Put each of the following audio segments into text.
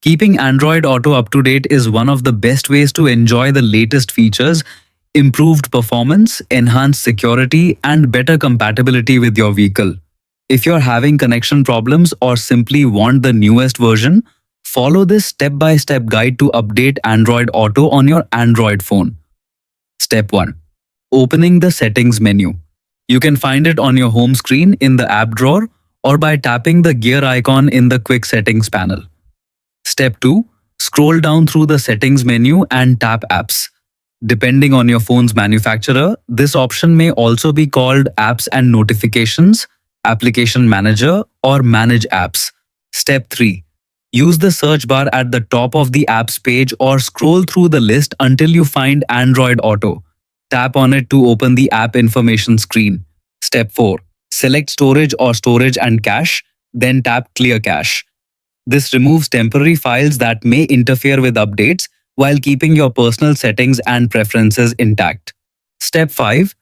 Keeping Android Auto up to date is one of the best ways to enjoy the latest features, improved performance, enhanced security, and better compatibility with your vehicle. If you're having connection problems or simply want the newest version, follow this step-by-step guide to update Android Auto on your Android phone. Step 1. Opening the Settings menu. You can find it on your home screen in the app drawer or by tapping the gear icon in the Quick Settings panel. Step 2. Scroll down through the Settings menu and tap Apps. Depending on your phone's manufacturer, this option may also be called Apps and Notifications, Application Manager, or Manage Apps. Step 3. Use the search bar at the top of the apps page or scroll through the list until you find Android Auto. Tap on it to open the app information screen. Step 4. Select Storage or Storage and Cache, then tap Clear Cache. This removes temporary files that may interfere with updates while keeping your personal settings and preferences intact. Step 5.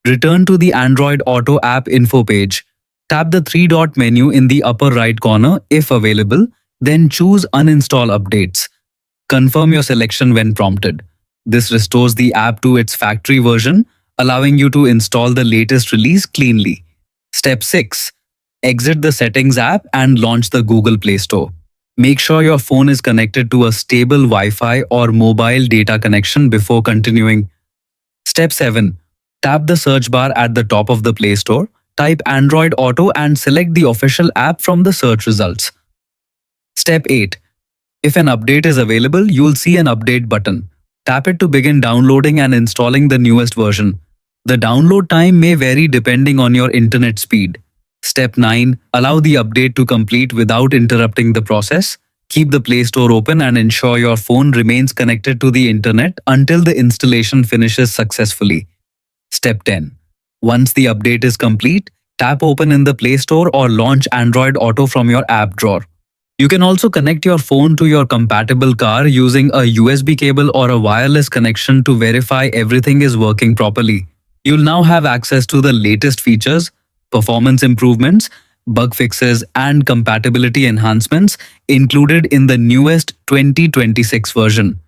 Return to the Android Auto app info page. Tap the three-dot menu in the upper right corner if available, then choose Uninstall Updates. Confirm your selection when prompted. This restores the app to its factory version, allowing you to install the latest release cleanly. Step 6. Exit the Settings app and launch the Google Play Store. Make sure your phone is connected to a stable Wi-Fi or mobile data connection before continuing. Step 7. Tap the search bar at the top of the Play Store, type Android Auto and select the official app from the search results. Step 8. If an update is available, you'll see an update button. Tap it to begin downloading and installing the newest version. The download time may vary depending on your internet speed. Step 9. Allow the update to complete without interrupting the process. Keep the Play Store open and ensure your phone remains connected to the internet until the installation finishes successfully. Step 10. Once the update is complete, tap Open in the Play Store or launch Android Auto from your app drawer. You can also connect your phone to your compatible car using a USB cable or a wireless connection to verify everything is working properly. You'll now have access to the latest features, performance improvements, bug fixes, and compatibility enhancements included in the newest 2026 version.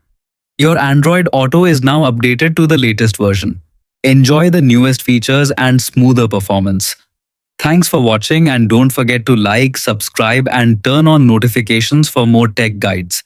Your Android Auto is now updated to the latest version. Enjoy the newest features and smoother performance. Thanks for watching and don't forget to like, subscribe, and turn on notifications for more tech guides.